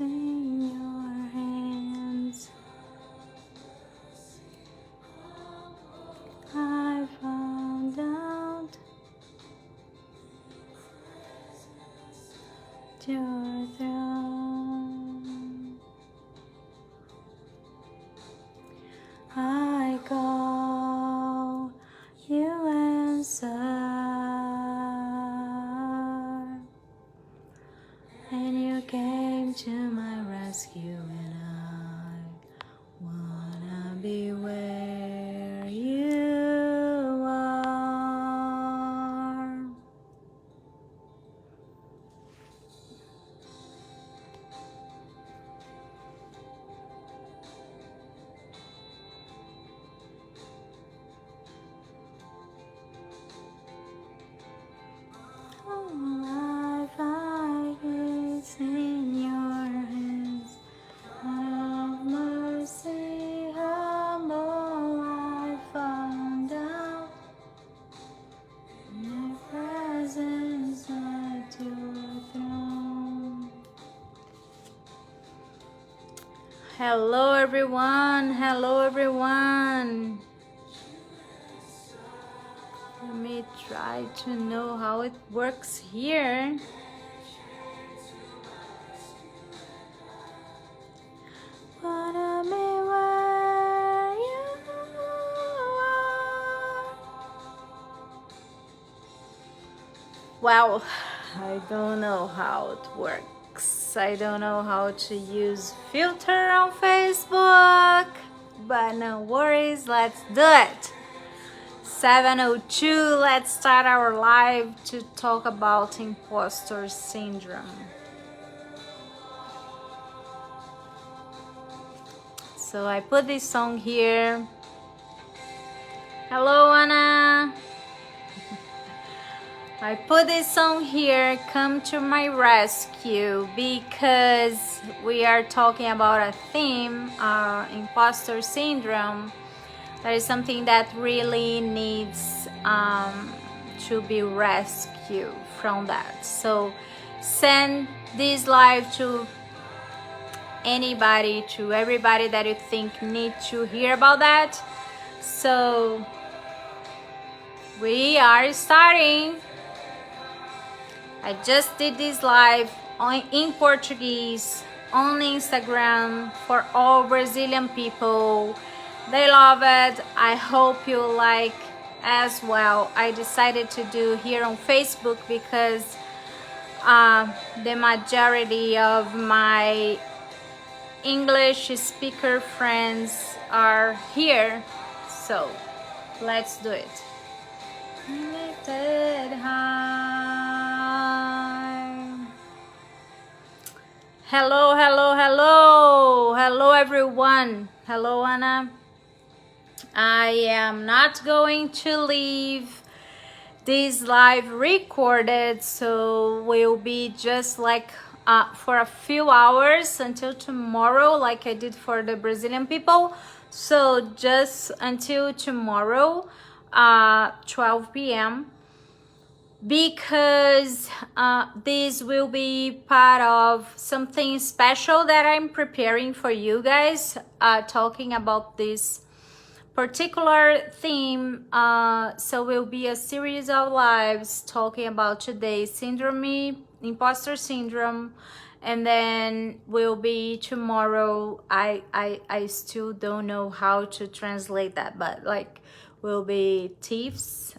in your hands. I found out your throne. I call, you answer, and you came to my rescue, and I wanna be where you are. All life I is in your hands. Have mercy, humble I found out. In your presence at your throne. Hello everyone, hello everyone. Let me try to know how it works here. Wanna be where you are. Well, I don't know how it works. I don't know how to use filter on Facebook, but no worries, let's do it. 7:02, let's start our live to talk about imposter syndrome. So I put this song here. Hello, Anna. I put this song here, Come to My Rescue, because we are talking about a theme, imposter syndrome. That is something that really needs to be rescued from that. So send this live to anybody, to everybody that you think need to hear about that. So we are starting. I just did this live in Portuguese on Instagram for all Brazilian people. They love it. I hope you like as well. I decided to do here on Facebook because the majority of my English speaker friends are here. So let's do it. Lifted high. Hello, hello, hello. Hello, everyone. Hello, Anna. I am not going to leave this live recorded, so we'll be just like for a few hours until tomorrow, like I did for the Brazilian people. So just until tomorrow, 12 p.m. because this will be part of something special that I'm preparing for you guys, talking about this particular theme. So will be a series of lives talking about today's syndrome, imposter syndrome, and then will be tomorrow. I still don't know how to translate that, but like will be thieves.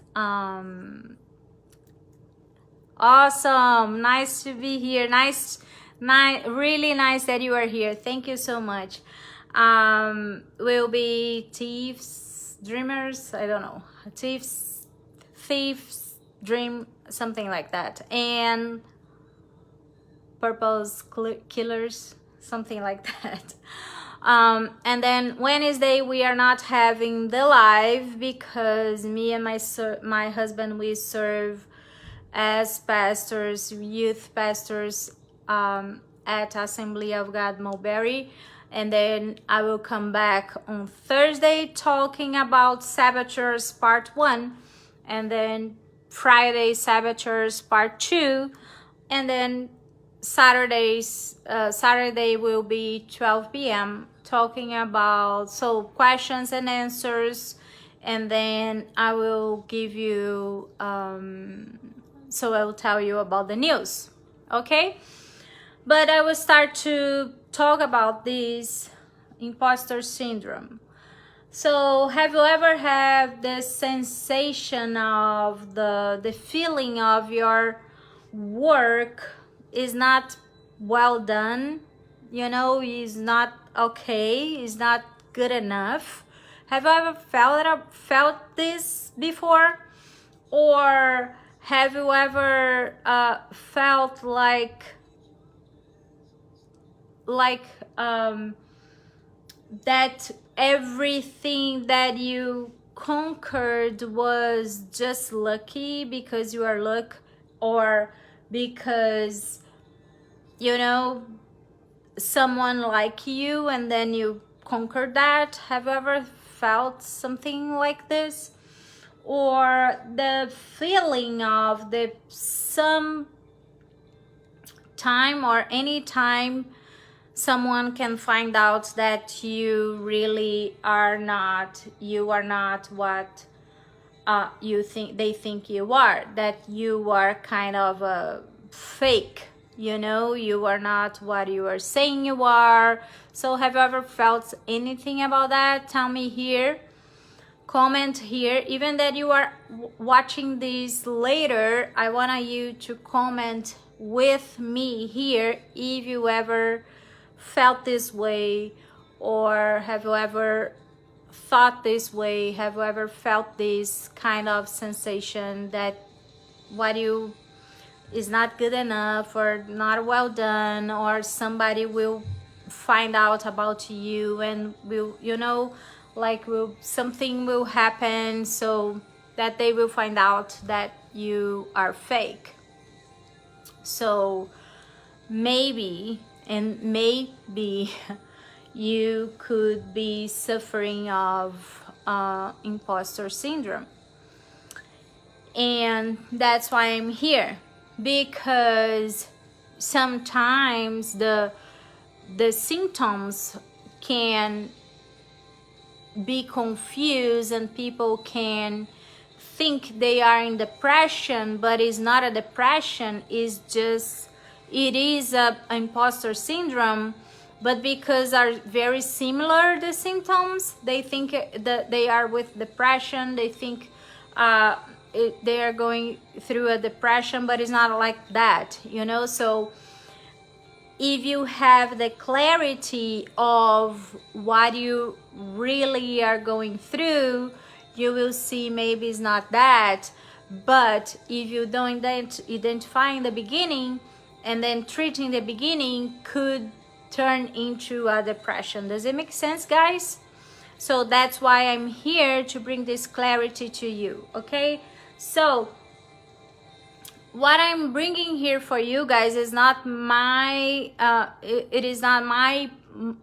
Awesome, nice to be here. Nice, really nice that you are here. Thank you so much. Will be thieves, dreamers, I don't know, thieves, dream, something like that, and purpose killers, something like that. And then Wednesday we are not having the live because me and my husband, we serve as pastors, youth pastors, at Assembly of God Mulberry. and then I will come back on Thursday talking about saboteurs part 1, and then Friday saboteurs part 2, and then Saturday will be 12 p.m. talking about questions and answers, and then I will give you I will tell you about the news, okay? But I will start to talk about this imposter syndrome. So have you ever had this sensation of the feeling of your work is not well done, is not okay, is not good enough? Have you ever felt this before? Or have you ever felt like that everything that you conquered was just lucky because you are luck, or because someone like you and then you conquered that? Have you ever felt something like this? Or the feeling of the some time or any time someone can find out that you really are not, what they think you are, that you are kind of a fake, you are not what you are saying you are. So have you ever felt anything about that? Tell me here, comment here. Even that you are watching this later, I want you to comment with me here if you ever felt this way, or have you ever thought this way? Have you ever felt this kind of sensation that what you is not good enough or not well done, or somebody will find out about you and will, something will happen so that they will find out that you are fake? So maybe you could be suffering of imposter syndrome. And that's why I'm here, because sometimes the symptoms can be confused and people can think they are in depression, but it's not a depression, it is a imposter syndrome. But because are very similar, the symptoms, they think that they are with depression, they think they are going through a depression, but it's not like that, So if you have the clarity of what you really are going through, you will see maybe it's not that. But if you don't identify in the beginning, and then treating the beginning could turn into a depression. Does it make sense, guys? So that's why I'm here, to bring this clarity to you, okay? So what I'm bringing here for you guys is not my it is not my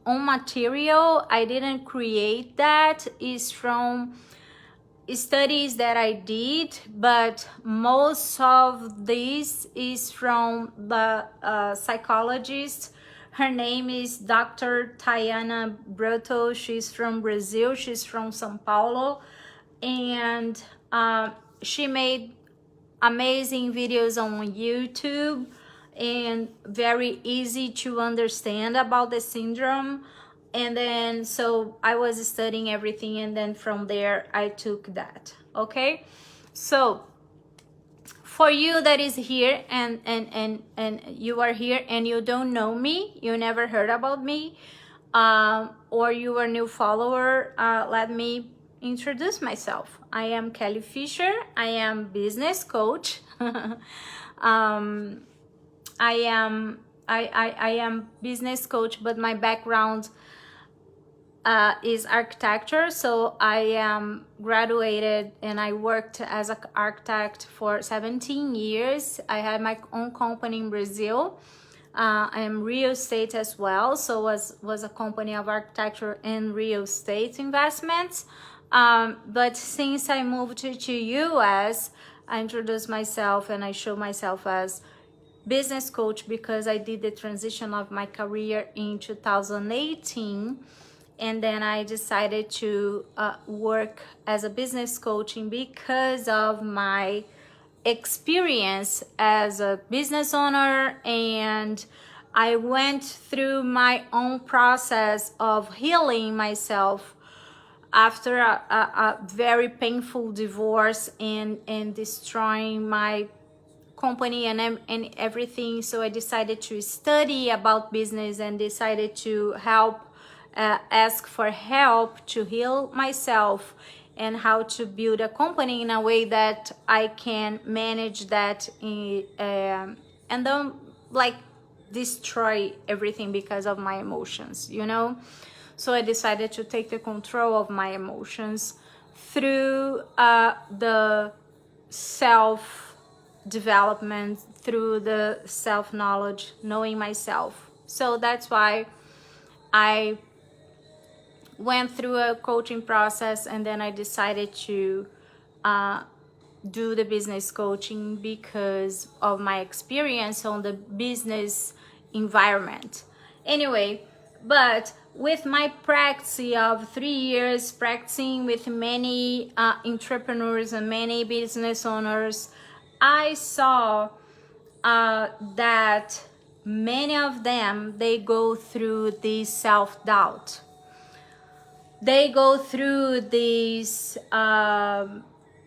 own material. I didn't create that. It's from studies that I did, but most of this is from the psychologist. Her name is Dr. Tayana Broto. She's from Brazil. She's from São Paulo, and she made amazing videos on YouTube and very easy to understand about the syndrome. And then so I was studying everything, and then from there I took that, okay? So for you that is here and you are here and you don't know me, you never heard about me, or you are a new follower, let me introduce myself. I am Kelly Fisher. I am business coach. I am business coach, but my background is architecture. So I am graduated and I worked as an architect for 17 years. I had my own company in Brazil. I am real estate as well, so was a company of architecture and real estate investments. But since I moved to US, I introduced myself and I show myself as business coach because I did the transition of my career in 2018, and then I decided to work as a business coaching because of my experience as a business owner, and I went through my own process of healing myself after a very painful divorce and destroying my company and everything. So I decided to study about business and decided to ask for help to heal myself and how to build a company in a way that I can manage that and don't like destroy everything because of my emotions, you know. So I decided to take the control of my emotions through the self development, through the self knowledge, knowing myself. So that's why I went through a coaching process, and then I decided to do the business coaching because of my experience on the business environment. Anyway, but with my practice of 3 years practicing with many entrepreneurs and many business owners, I saw that many of them, they go through this self-doubt. They go through these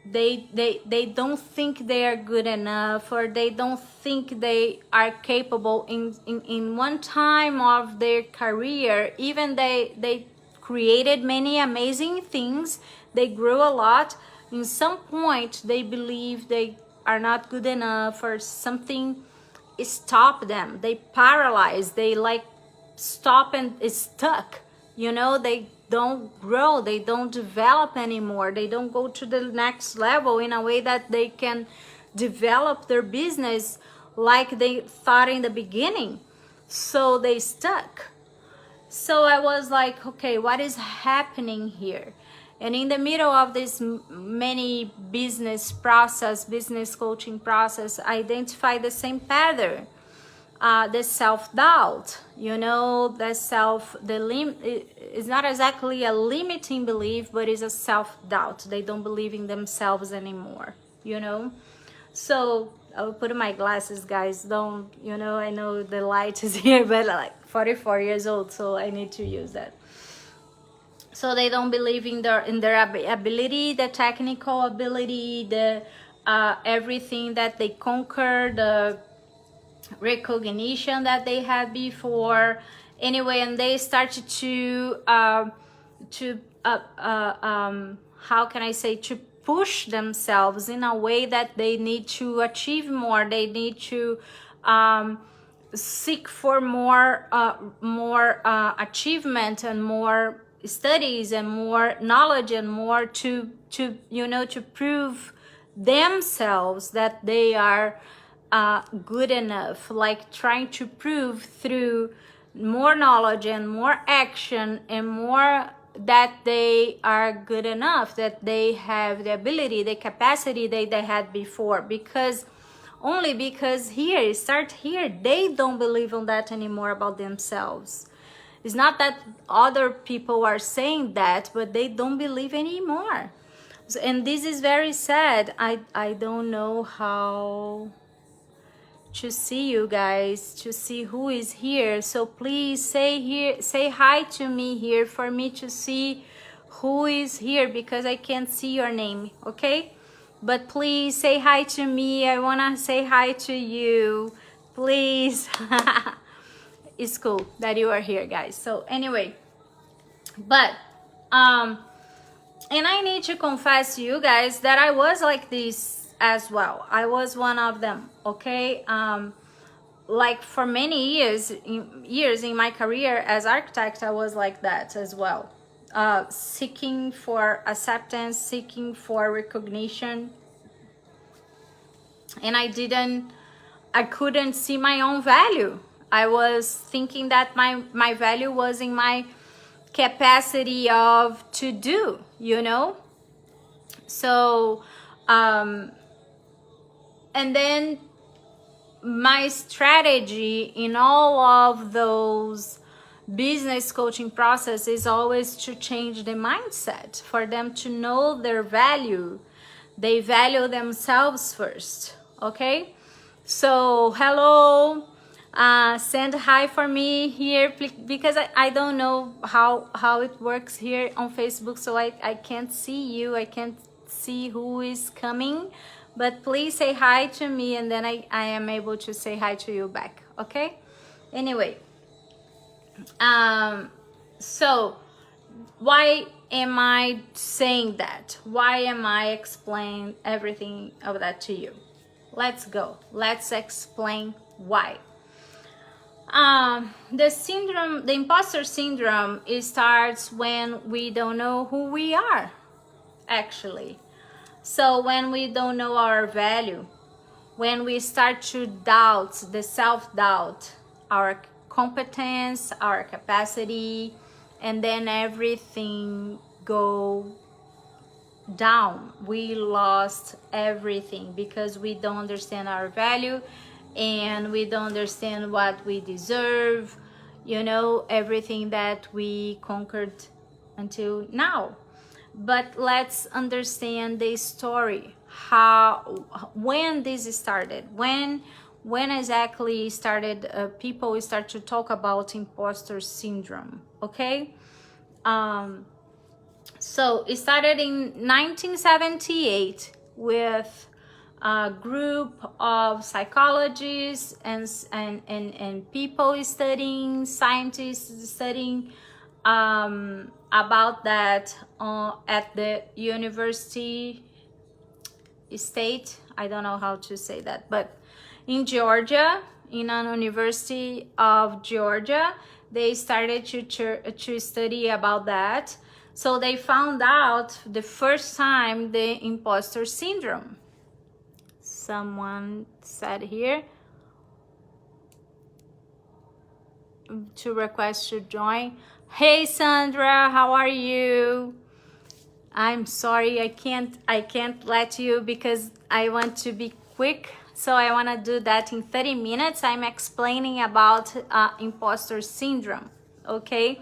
they don't think they are good enough, or they don't think they are capable in one time of their career. Even they created many amazing things, they grew a lot. In some point they believe they are not good enough, or something stop them, they paralyze, they like stop and is stuck, you know. They don't grow, they don't develop anymore, they don't go to the next level in a way that they can develop their business like they thought in the beginning. So they stuck. So I was like, okay, what is happening here? And in the middle of this many business coaching process, I identified the same pattern. The self-doubt, you know, it's not exactly a limiting belief, but it's a self-doubt. They don't believe in themselves anymore, you know. So I'll put on my glasses, guys. Don't, you know, I know the light is here, but like 44 years old, so I need to use that. So they don't believe in their ability, the technical ability, the everything that they conquered, the recognition that they had before. Anyway, and they started to how can I say, to push themselves in a way that they need to achieve more. They need to seek for more achievement and more studies and more knowledge and more to you know, to prove themselves that they are good enough, like trying to prove through more knowledge and more action and more that they are good enough, that they have the ability, the capacity they had before. Because here they don't believe on that anymore about themselves. It's not that other people are saying that, but they don't believe anymore. And this is very sad. I don't know how to see you guys, to see who is here. So please say hi to me here for me to see who is here, because I can't see your name, okay? But please say hi to me. I wanna say hi to you, please. It's cool that you are here, guys. So anyway, but and I need to confess to you guys that I was like this as well. I was one of them, okay? Like for many years in my career as architect, I was like that as well. Seeking for acceptance, seeking for recognition. And I couldn't see my own value. I was thinking that my value was in my capacity of to do, you know. So and then my strategy in all of those business coaching process is always to change the mindset for them to know their value. They value themselves first. Okay, so hello, send hi for me here, because I don't know how it works here on Facebook, so I can't see you, I can't see who is coming, but please say hi to me, and then I am able to say hi to you back. Okay, anyway, so why am I saying that? Why am I explaining everything of that to you? Let's go. Let's explain why. The imposter syndrome, it starts when we don't know who we are, actually. So when we don't know our value, when we start to doubt, the self-doubt, our competence, our capacity, and then everything go down. We lost everything because we don't understand our value and we don't understand what we deserve, you know, everything that we conquered until now. But let's understand the story, when this started, when exactly started people start to talk about imposter syndrome. Okay, so it started in 1978 with a group of psychologists and people studying, scientists studying about that at the university state, I don't know how to say that, but in Georgia, in an university of Georgia, they started to study about that. So they found out the first time the imposter syndrome. Someone said here to request to join. Hey Sandra, how are you? I'm sorry, I can't let you because I want to be quick. So I want to do that in 30 minutes. I'm explaining about imposter syndrome, okay?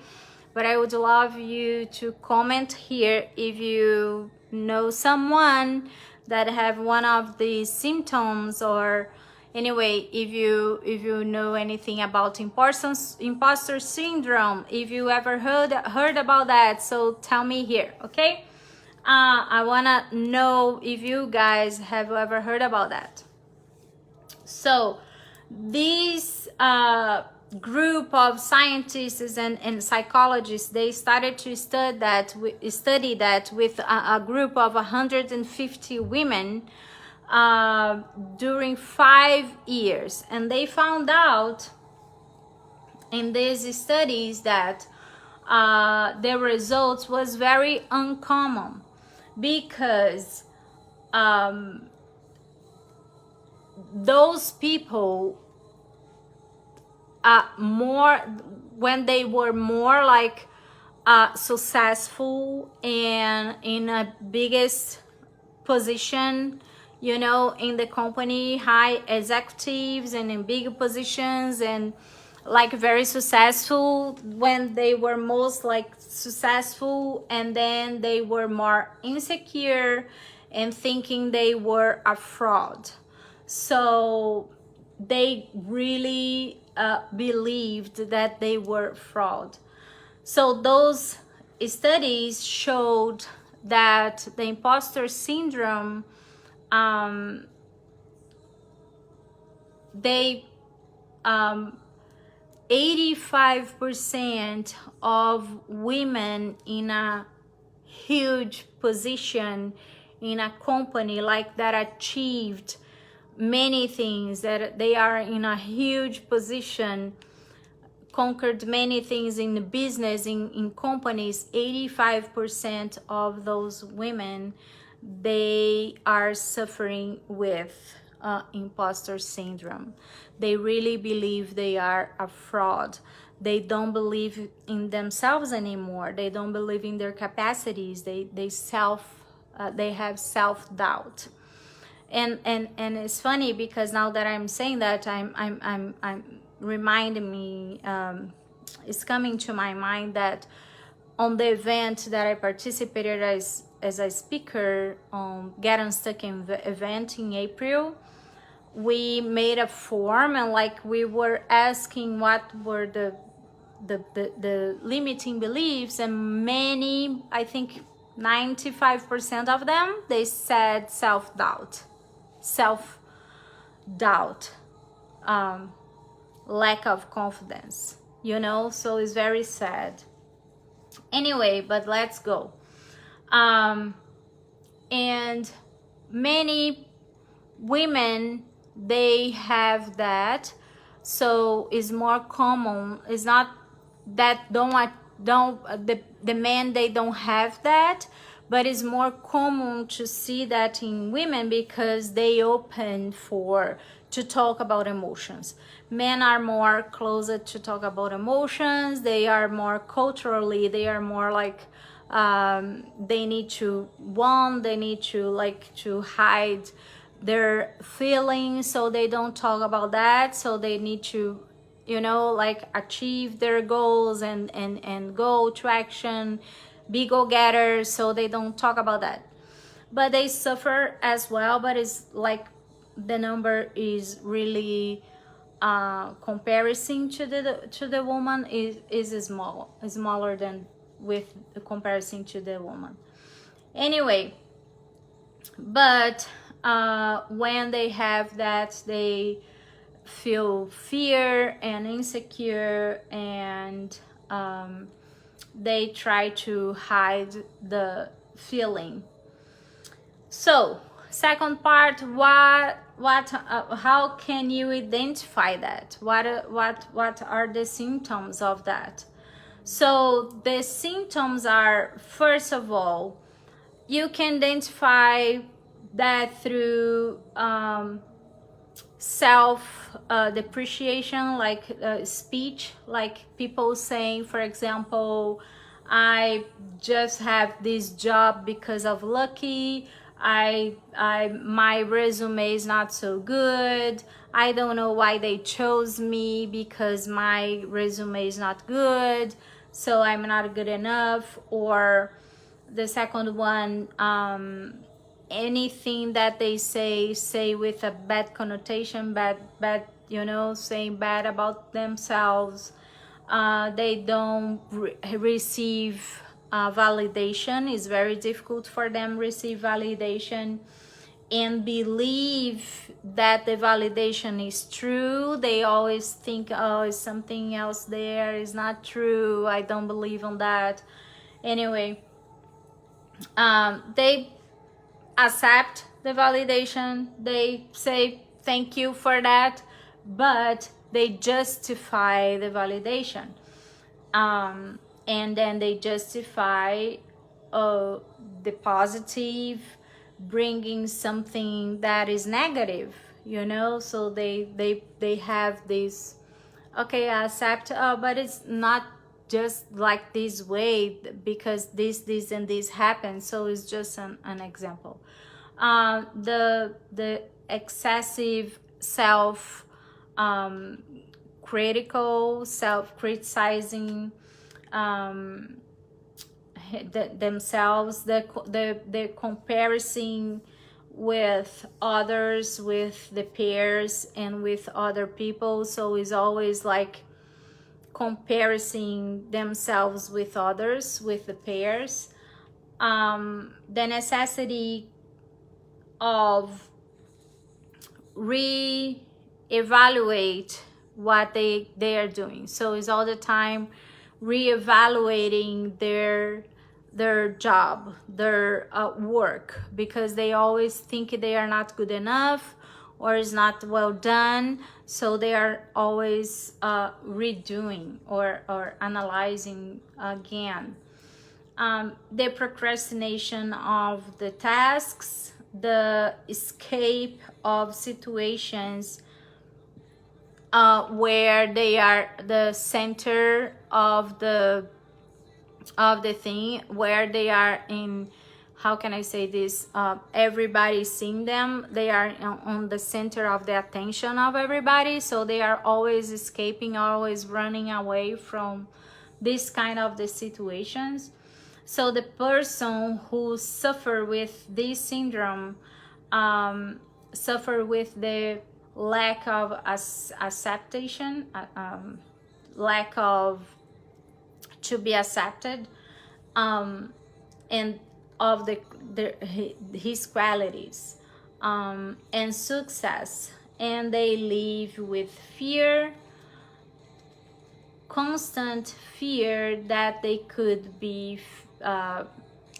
But I would love you to comment here if you know someone that have one of these symptoms, or anyway, if you know anything about imposter syndrome, if you ever heard about that, so tell me here, okay? I wanna know if you guys have ever heard about that. So these group of scientists and psychologists, they started to study that with a group of 150 women during 5 years, and they found out in these studies that the results was very uncommon, because those people more when they were more like successful and in a biggest position, you know, in the company, high executives and in big positions, and like very successful, when they were most like successful, and then they were more insecure and thinking they were a fraud. So they really believed that they were fraud. So those studies showed that the imposter syndrome, they 85% of women in a huge position in a company like that achieved many things, that they are in a huge position, conquered many things in the business, in companies, 85% of those women, they are suffering with imposter syndrome. They really believe they are a fraud. They don't believe in themselves anymore. They don't believe in their capacities. They have self-doubt. And it's funny because now that I'm saying that, I'm reminding me, it's coming to my mind that on the event that I participated as a speaker on Get Unstuck event in April, we made a form, and like we were asking what were the limiting beliefs, and many, I think 95% of them, they said self-doubt, lack of confidence, so it's very sad. Anyway, but let's go. And many women, they have that, so it's more common. It's not that the men, they don't have that, but it's more common to see that in women because they open to talk about emotions. Men are more closer to talk about emotions. They are more culturally, they are more like, they need to like to hide their feelings, so they don't talk about that. So they need to, like achieve their goals and go to action, be go-getters, so they don't talk about that. But they suffer as well, but it's like the number is really, comparison to the woman is smaller than with the comparison to the woman. Anyway, but when they have that, they feel fear and insecure, and they try to hide the feeling. So second part, how can you identify that? What are the symptoms of that? So the symptoms are, first of all, you can identify that through self depreciation, like speech, like people saying, for example, I just have this job because of lucky. My resume is not so good. I don't know why they chose me, because my resume is not good, so I'm not good enough. Or the second one, anything that they say with a bad connotation, bad, saying bad about themselves. They don't receive validation. It's very difficult for them receive validation and believe that the validation is true. They always think, oh, is something else there, is not true, I don't believe on that. Anyway, they accept the validation, they say thank you for that, but they justify the validation, and then they justify the positive bringing something that is negative, so they have this, okay, I accept, but it's not just like this way, because this and this happened. So it's just an example. The excessive self critical, self-criticizing themselves, the comparison with others, with the peers and with other people. So it's always like comparing themselves with others, with the peers. The necessity of re-evaluate what they are doing. So it's all the time re-evaluating their job, their work, because they always think they are not good enough or is not well done. So they are always redoing or analyzing again. The procrastination of the tasks, the escape of situations where they are the center of the thing, where they are in, how can I say this, everybody's seeing them, they are on the center of the attention of everybody, so they are always escaping, always running away from this kind of the situations. So the person who suffer with this syndrome suffer with the lack of acceptation, lack of to be accepted, and of his qualities, and success, and they live with fear, constant fear that they could be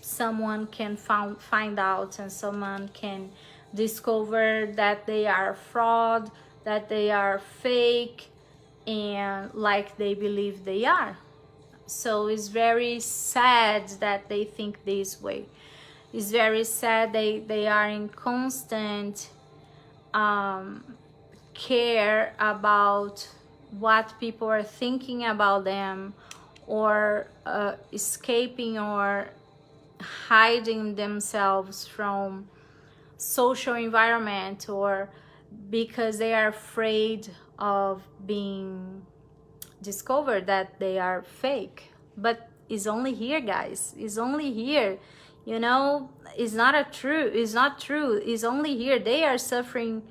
someone can find out, and someone can discover that they are fraud, that they are fake, and like they believe they are. So it's very sad that they think this way. It's very sad they are in constant care about what people are thinking about them, or escaping or hiding themselves from social environment, or because they are afraid of being discovered that they are fake. But it's only here, guys, it's only here, you know, it's not true, it's only here. They are suffering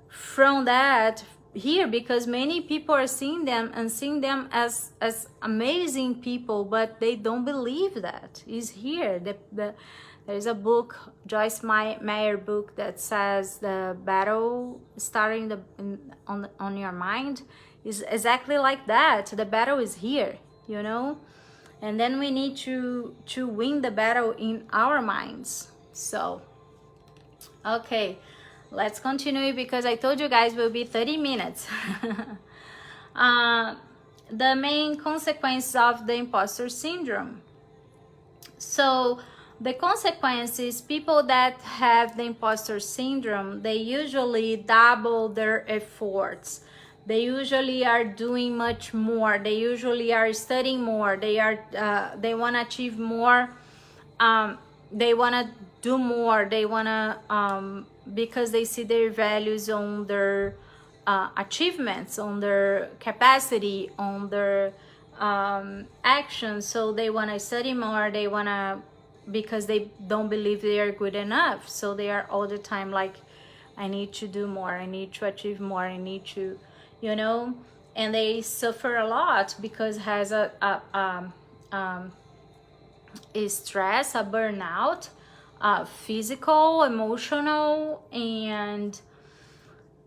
from that here because many people are seeing them and seeing them as amazing people, but they don't believe that is here. There's a book, Joyce Meyer book, that says the battle starting on your mind is exactly like that. The battle is here, you know, and then we need to win the battle in our minds. So okay, let's continue because I told you guys will be 30 minutes. The main consequences of the imposter syndrome. So the consequence is people that have the imposter syndrome, they usually double their efforts. They usually are doing much more. They usually are studying more. They want to achieve more. They want to do more. They want to, because they see their values on their achievements, on their capacity, on their actions. So they want to study more. They want to, because they don't believe they are good enough. So they are all the time like, I need to do more. I need to achieve more. I need to, you know, and they suffer a lot because has a stress, a burnout, physical, emotional, and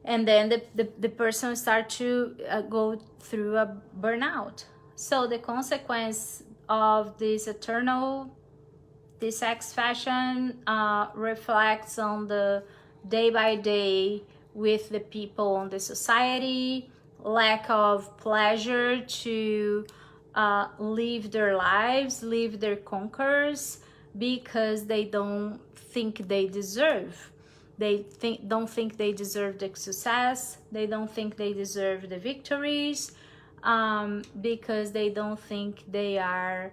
then the person start to go through a burnout. So the consequence of this eternal dissatisfaction reflects on the day by day with the people in the society, lack of pleasure to live their lives, live their conquers, because they don't think they deserve. They don't think they deserve the success. They don't think they deserve the victories, because they don't think they are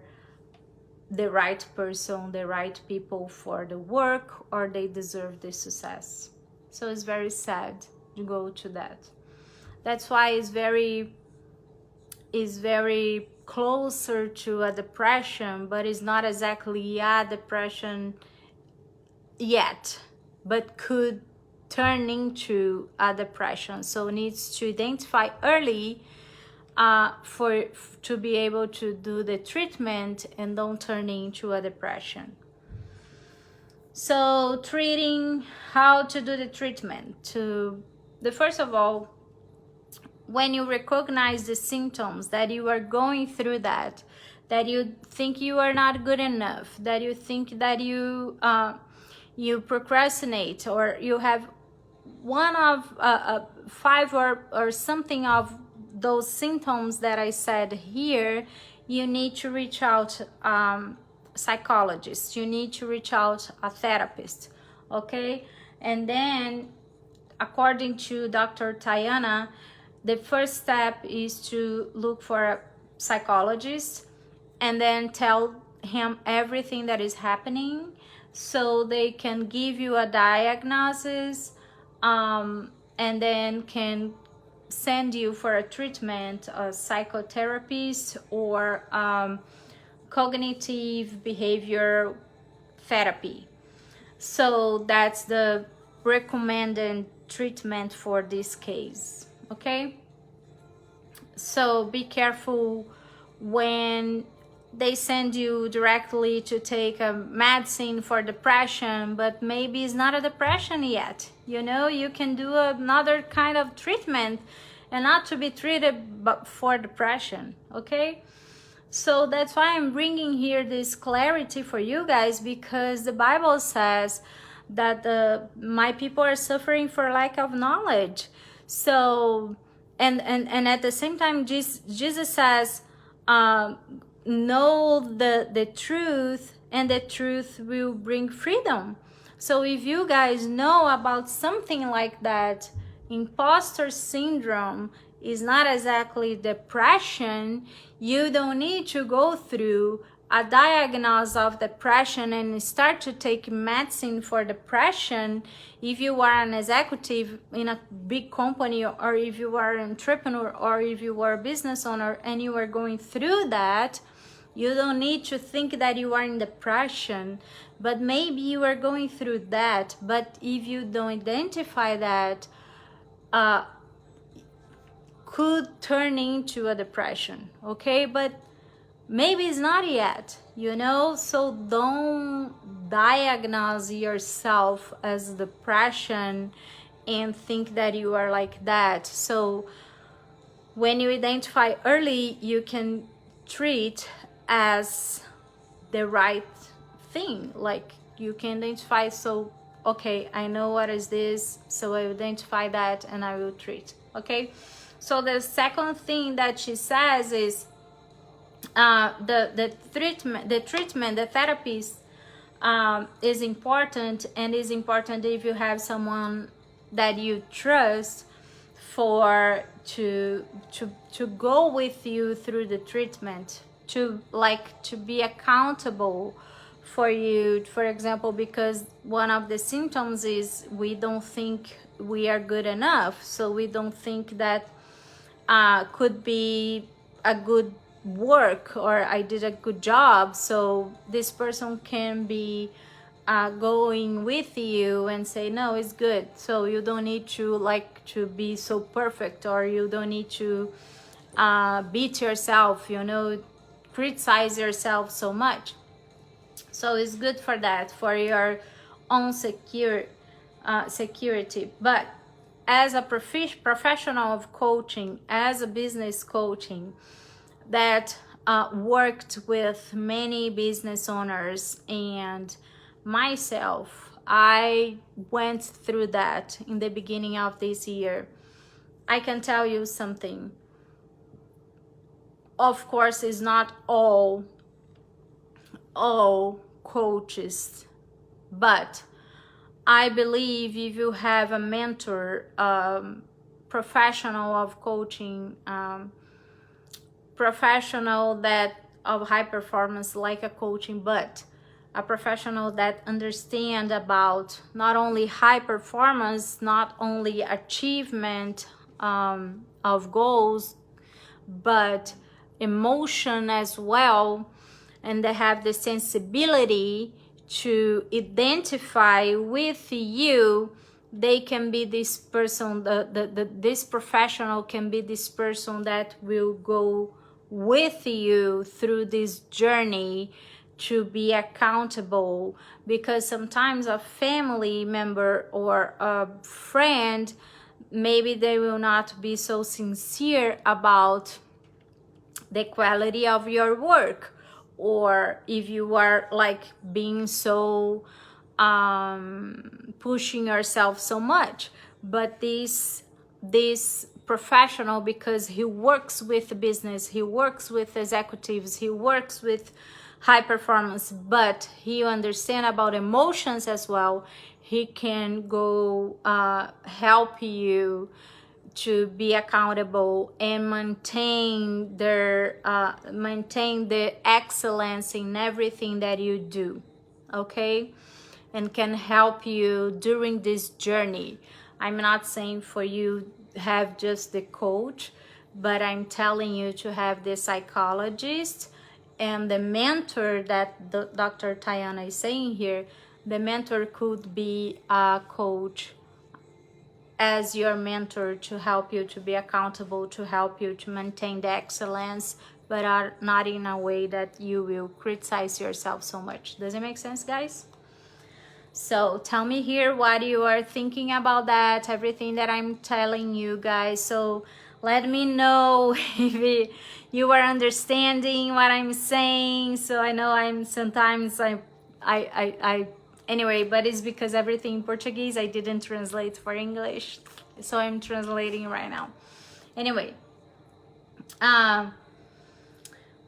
the right person, the right people for the work, or they deserve the success. So it's very sad to go to that. That's why it's very closer to a depression, but it's not exactly a depression yet, but could turn into a depression. So needs to identify early to be able to do the treatment and don't turn into a depression. So treating, how to do the treatment. First of all, when you recognize the symptoms that you are going through, that you think you are not good enough, that you think that you procrastinate, or you have one of 5 or something of those symptoms that I said here, you need to reach out psychologist, you need to reach out a therapist, okay? And then according to Dr. Tayana, the first step is to look for a psychologist and then tell him everything that is happening so they can give you a diagnosis, and then can send you for a treatment, a psychotherapist, or cognitive behavior therapy. So that's the recommended treatment for this case, okay? So be careful when they send you directly to take a medicine for depression, but maybe it's not a depression yet. You know, you can do another kind of treatment and not to be treated but for depression, okay? So that's why I'm bringing here this clarity for you guys, because the Bible says that my people are suffering for lack of knowledge. So and at the same time, Jesus says, know the truth, and the truth will bring freedom. So if you guys know about something like that, imposter syndrome is not exactly depression, you don't need to go through a diagnosis of depression and start to take medicine for depression. If you are an executive in a big company, or if you are an entrepreneur, or if you are a business owner and you are going through that, you don't need to think that you are in depression, but maybe you are going through that. But if you don't identify that, could turn into a depression, okay? But maybe it's not yet, you know? So don't diagnose yourself as depression and think that you are like that. So when you identify early, you can treat as the right thing. Like you can identify, so okay, I know what is this, so I identify that and I will treat, okay? So the second thing that she says is the treatment, the therapist is important, and is important if you have someone that you trust for to go with you through the treatment, to be accountable for you. For example, because one of the symptoms is we don't think we are good enough, so we don't think that could be a good work, or I did a good job, so this person can be going with you and say no, it's good. So you don't need to be so perfect, or you don't need to beat yourself, you know, criticize yourself so much. So it's good for that, for your own security. But as a professional of coaching, as a business coaching that worked with many business owners and myself, I went through that in the beginning of this year. I can tell you something. Of course, it's not all coaches, but I believe if you have a mentor, professional of coaching, professional that of high performance, like a coaching, but a professional that understand about not only high performance, not only achievement of goals, but emotion as well, and they have the sensibility to identify with you, they can be this person, this professional can be this person that will go with you through this journey to be accountable. Because sometimes a family member or a friend, maybe they will not be so sincere about the quality of your work, or if you are like being so pushing yourself so much. But this professional because he works with business, he works with executives, he works with high performance, but he understands about emotions as well. He can go help you to be accountable and maintain the excellence in everything that you do, okay? And can help you during this journey. I'm not saying for you have just the coach, but I'm telling you to have the psychologist and the mentor that Dr. Tayana is saying here. The mentor could be a coach as your mentor to help you to be accountable, to help you to maintain the excellence, but are not in a way that you will criticize yourself so much. Does it make sense, guys? So tell me here what you are thinking about that, everything that I'm telling you guys. So let me know if you are understanding what I'm saying. So I know I'm sometimes anyway, but it's because everything in Portuguese I didn't translate for English, so I'm translating right now. Anyway,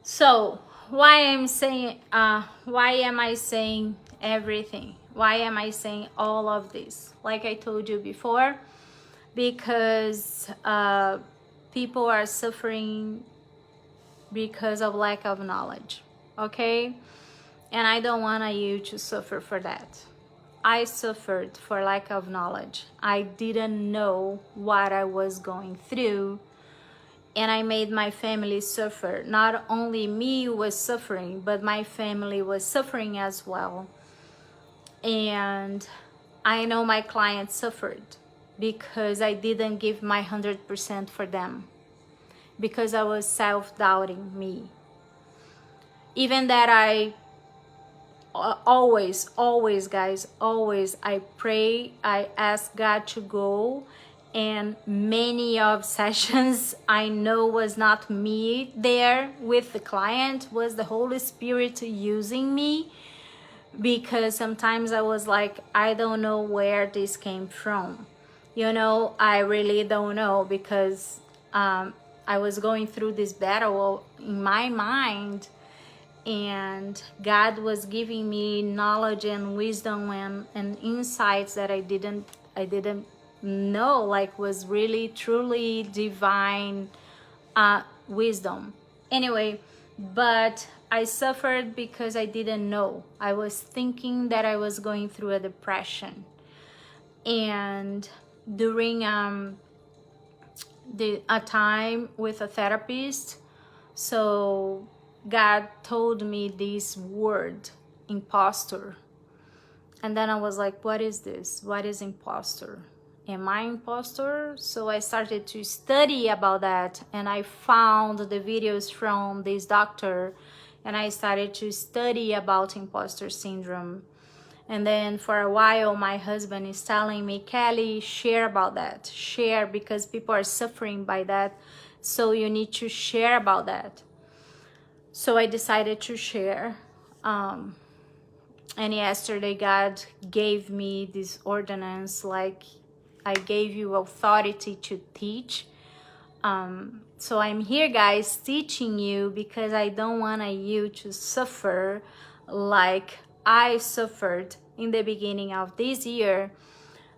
so why am I saying everything? Why am I saying all of this? Like I told you before, because people are suffering because of lack of knowledge, okay? And I don't want you to suffer for that. I suffered for lack of knowledge. I didn't know what I was going through, and I made my family suffer. Not only me was suffering, but my family was suffering as well. And I know my clients suffered because I didn't give my 100% for them, because I was self-doubting me. Even that I always guys, always I pray, I ask God to go, and many of sessions I know was not me there with the client, was the Holy Spirit using me, because sometimes I was like, I don't know where this came from, you know, I really don't know, because I was going through this battle in my mind, and God was giving me knowledge and wisdom and insights that I didn't know, like was really truly divine wisdom. Anyway, but I suffered because I didn't know. I was thinking that I was going through a depression, and during a time with a therapist, so God told me this word, imposter. And then I was like, what is this? What is imposter? Am I imposter? So I started to study about that, and I found the videos from this doctor, and I started to study about imposter syndrome. And then for a while, my husband is telling me, Kelly, share about that. Share, because people are suffering by that. So you need to share about that. So I decided to share. And yesterday, God gave me this ordinance, like I gave you authority to teach. So I'm here, guys, teaching you, because I don't want you to suffer like I suffered in the beginning of this year,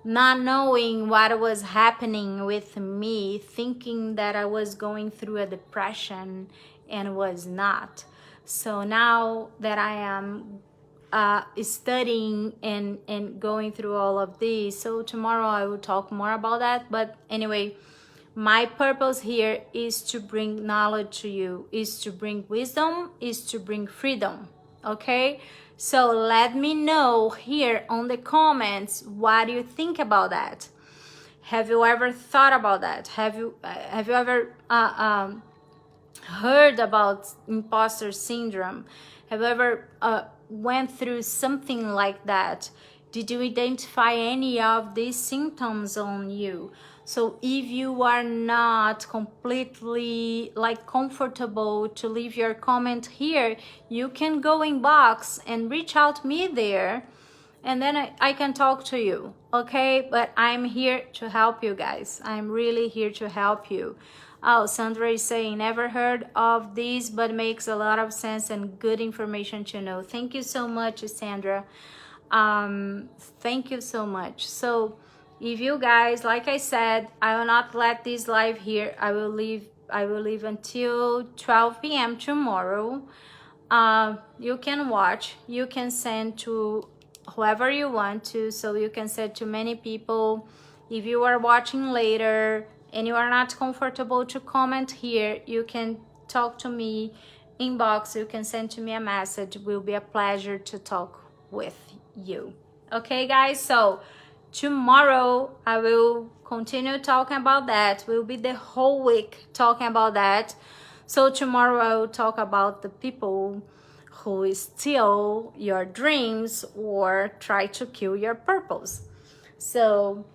not knowing what was happening with me, thinking that I was going through a depression, and was not. So now that I am studying and going through all of these, so tomorrow I will talk more about that. But anyway, my purpose here is to bring knowledge to you, is to bring wisdom, is to bring freedom, okay? So let me know here on the comments what you think about that. Have you ever thought about that? Have you ever heard about imposter syndrome? Have you ever went through something like that? Did you identify any of these symptoms on you? So if you are not completely like comfortable to leave your comment here, you can go inbox and reach out me there, and then I can talk to you, okay? But I'm here to help you guys. I'm really here to help you. Oh, Sandra is saying, never heard of this, but makes a lot of sense and good information to know. Thank you so much, Sandra. Thank you so much. So if you guys, like I said, I will not let this live here. I will leave until 12 p.m. tomorrow. You can watch, you can send to whoever you want to, so you can send to many people. If you are watching later and you are not comfortable to comment here, you can talk to me, inbox, you can send to me a message. It will be a pleasure to talk with you. Okay guys, so tomorrow I will continue talking about that. Will be the whole week talking about that. So tomorrow I will talk about the people who steal your dreams or try to kill your purpose. So,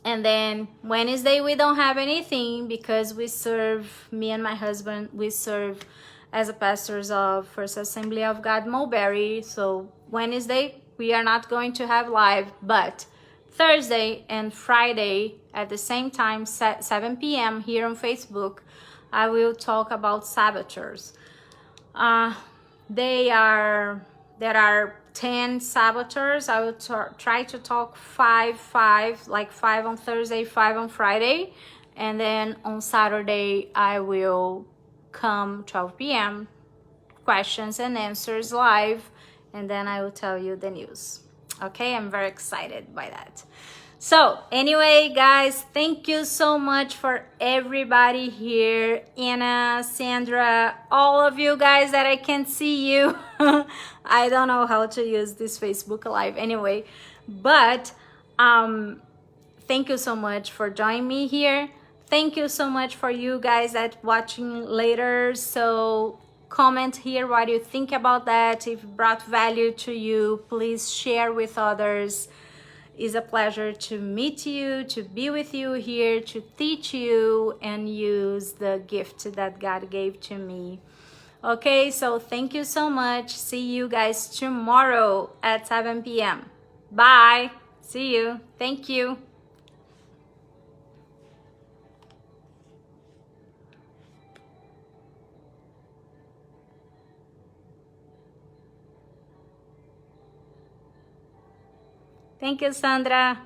and then Wednesday we don't have anything because we serve, me and my husband, we serve as a pastors of First Assembly of God Mulberry. So Wednesday we are not going to have live, but Thursday and Friday at the same time, 7 p.m. here on Facebook, I will talk about saboteurs. There are 10 saboteurs. I will try to talk five, like 5 on Thursday, 5 on Friday, and then on Saturday I will come 12 p.m. questions and answers live, and then I will tell you the news. Okay, I'm very excited by that. So anyway, guys, thank you so much for everybody here. Anna, Sandra, all of you guys that I can see you. I don't know how to use this Facebook Live anyway, but thank you so much for joining me here. Thank you so much for you guys that watching later. So comment here what you think about that. If it brought value to you, please share with others. It's a pleasure to meet you, to be with you here, to teach you and use the gift that God gave to me. Okay, so thank you so much. See you guys tomorrow at 7 p.m. Bye. See you. Thank you. Thank you, Sandra.